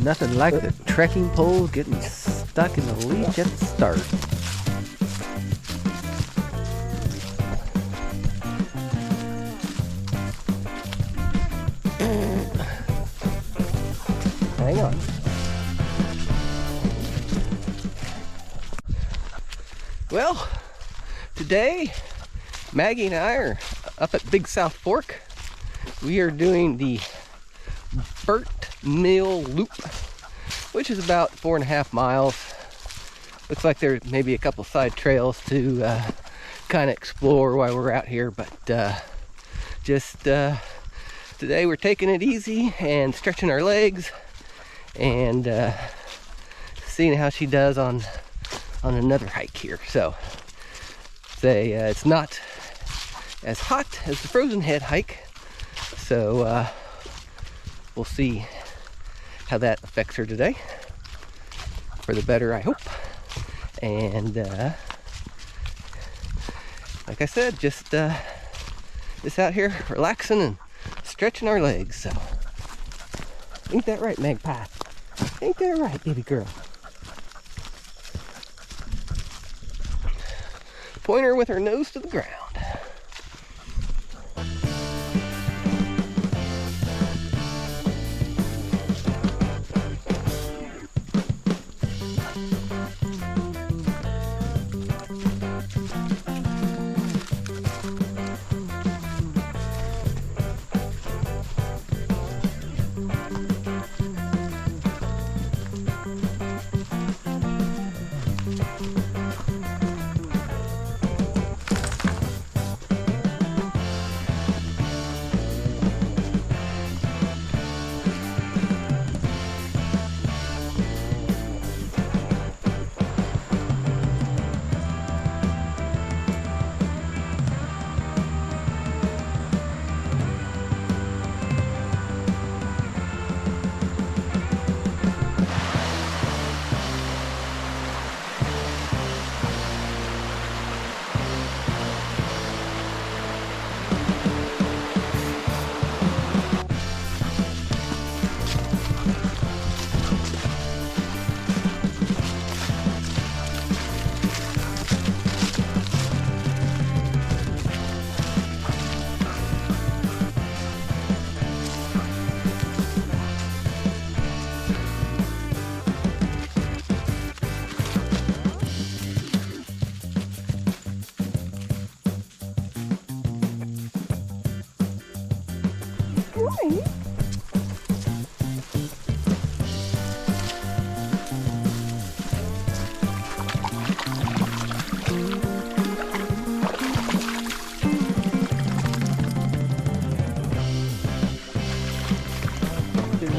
Nothing like the trekking poles getting stuck in the leech at the start. Hang on. Well, today Maggie and I are up at Big South Fork. We are doing the Burnt Mill Loop, which is about 4.5 miles. Looks like there may be a couple side trails to kind of explore while we're out here, but today we're taking it easy and stretching our legs and seeing how she does on another hike here. So it's not as hot as the Frozen Head hike, so we'll see how that affects her today, for the better, I hope. And like I said, just out here relaxing and stretching our legs. So ain't that right, Magpie? Ain't that right, baby girl? Pointer with her nose to the ground.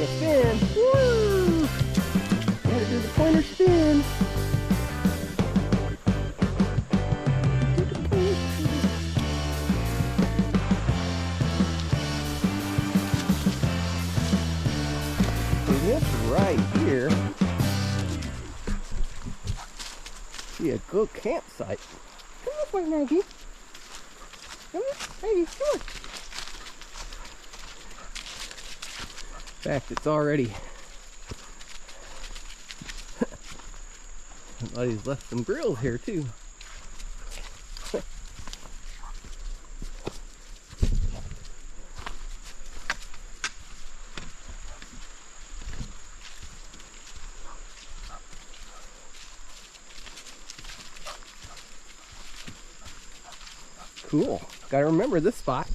Spin. Woo! Gotta do the pointer spin. This right here, be a good campsite. Come this way, Maggie. Come on, Maggie, come on. In fact, it's already somebody's left some grills here too. Cool. Gotta remember this spot.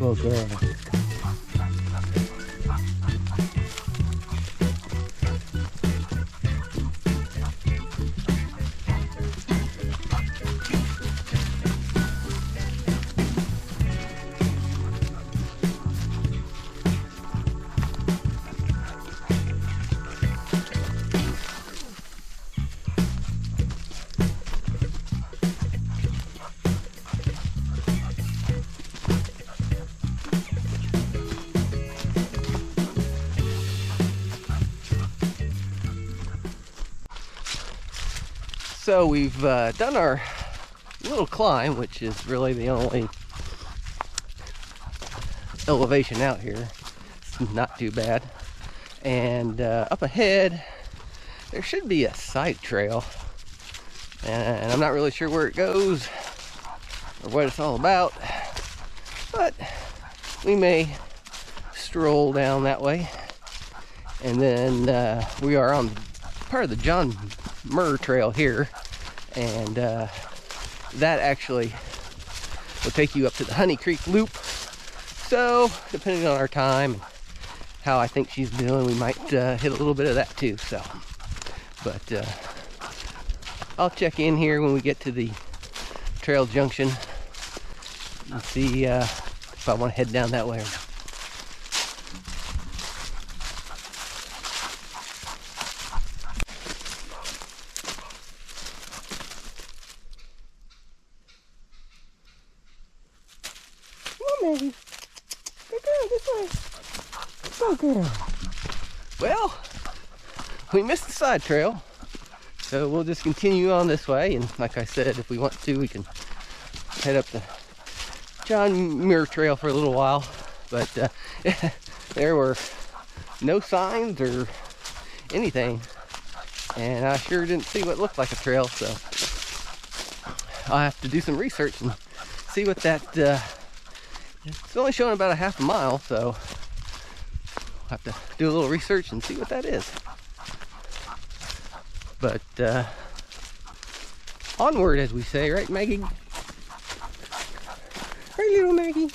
Oh, girl. So we've done our little climb, which is really the only elevation out here. It's not too bad. And up ahead, there should be a side trail. And I'm not really sure where it goes or what it's all about, but we may stroll down that way. And then we are on part of the John Muir trail here, and that actually will take you up to the Honey Creek Loop. So depending on our time and how I think she's doing, we might hit a little bit of that too. So, but I'll check in here when we get to the trail junction and see if I want to head down that way or not. Maggie. Good girl, this way. Go, girl. Well, we missed the side trail, so we'll just continue on this way. And like I said, if we want to, we can head up the John Muir trail for a little while. But there were no signs or anything, and I sure didn't see what looked like a trail. So I'll have to do some research and see what that. It's only showing about a half a mile, so I'll have to do a little research and see what that is. But onward, as we say, right, Maggie? Right, little Maggie?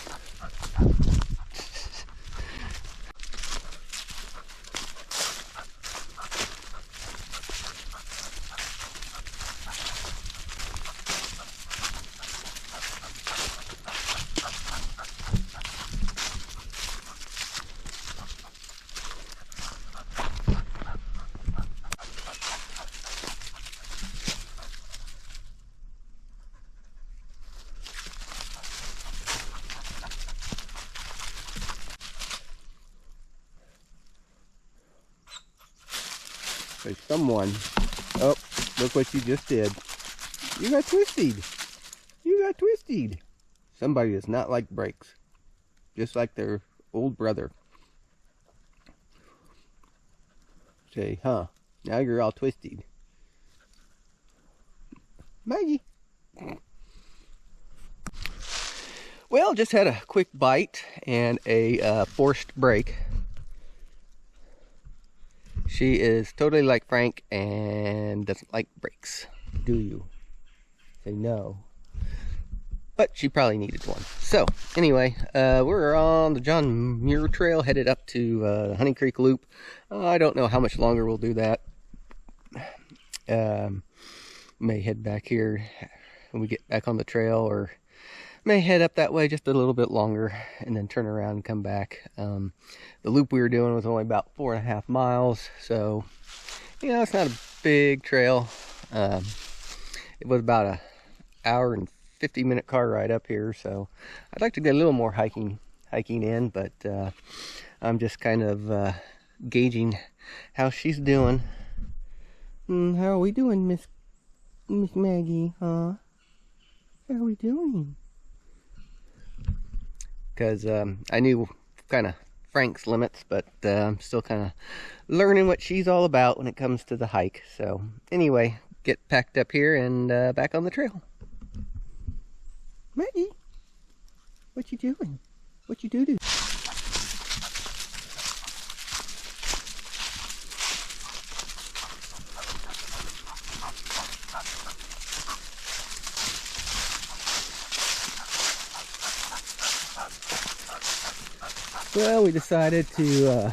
There's someone. Oh, look what you just did. You got twisted. You got twisted. Somebody does not like brakes. Just like their old brother. Say, huh, now you're all twisted. Maggie. Well, just had a quick bite and a forced break. She is totally like Frank and doesn't like brakes. Do you? Say no. But she probably needed one. So, anyway, we're on the John Muir trail headed up to the Honey Creek Loop. I don't know how much longer we'll do that. May head back here when we get back on the trail, or may head up that way just a little bit longer and then turn around and come back. The loop we were doing was only about 4.5 miles, so you know, it's not a big trail. It was about an hour and 50-minute car ride up here, so I'd like to get a little more hiking in, but I'm just kind of gauging how she's doing. How are we doing, Miss Maggie, huh? How are we doing? Because I knew kind of Frank's limits, but I'm still kind of learning what she's all about when it comes to the hike. So anyway, get packed up here and back on the trail. Maggie, what you doing? What you do? Well, we decided to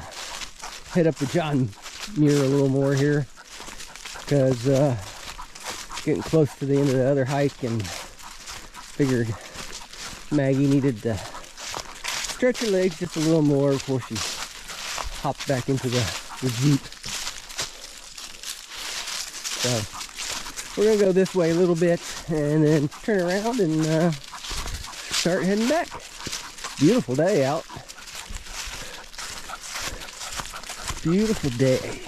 head up the John Muir a little more here because getting close to the end of the other hike, and figured Maggie needed to stretch her legs just a little more before she hopped back into the Jeep. So we're gonna go this way a little bit and then turn around and start heading back. Beautiful day out. Beautiful day.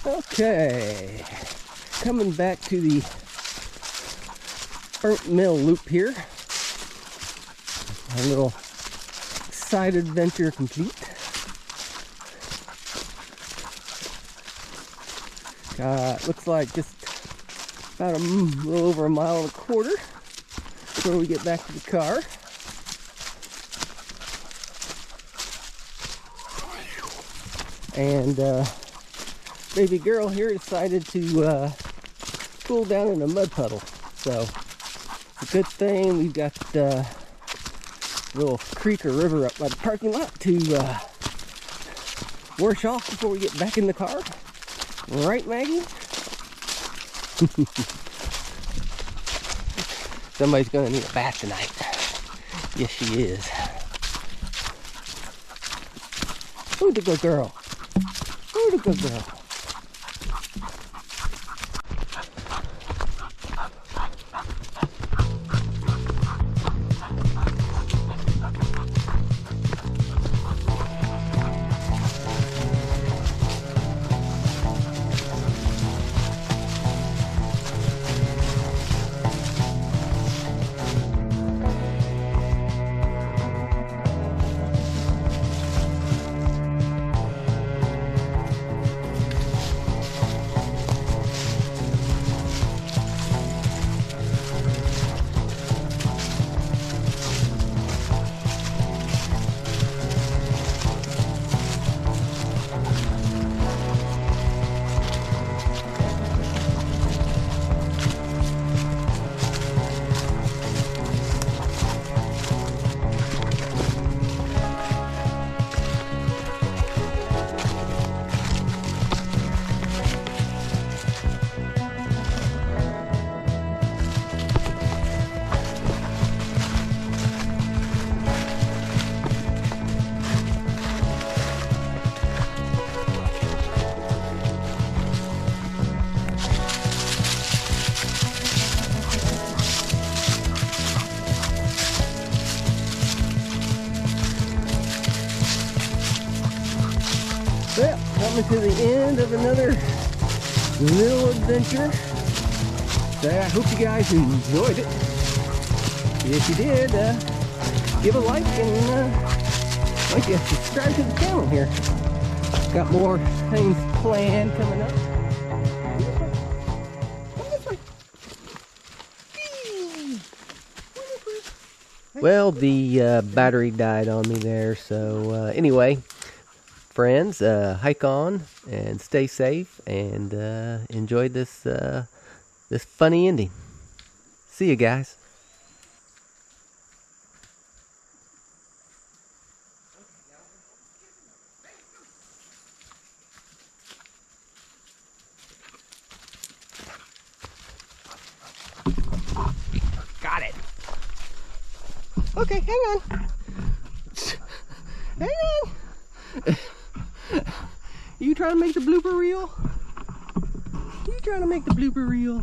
Okay, coming back to the Burnt Mill Loop here. A little side adventure complete. Looks like just about a little over a mile and a quarter before we get back to the car. And baby girl here decided to cool down in a mud puddle. So it's a good thing we've got a little creek or river up by the parking lot to wash off before we get back in the car. Right, Maggie? Somebody's gonna need a bath tonight. Yes, she is. Who's the good girl? Who's the good girl? Well, coming to the end of another little adventure. So I hope you guys enjoyed it. If you did, give a like and like you subscribe to the channel here. Got more things planned coming up. Well, the battery died on me there, so anyway, friends, hike on and stay safe and enjoy this this funny ending. See you guys. Got it. Okay, hang on. Hang on. You trying to make the blooper reel? You trying to make the blooper reel?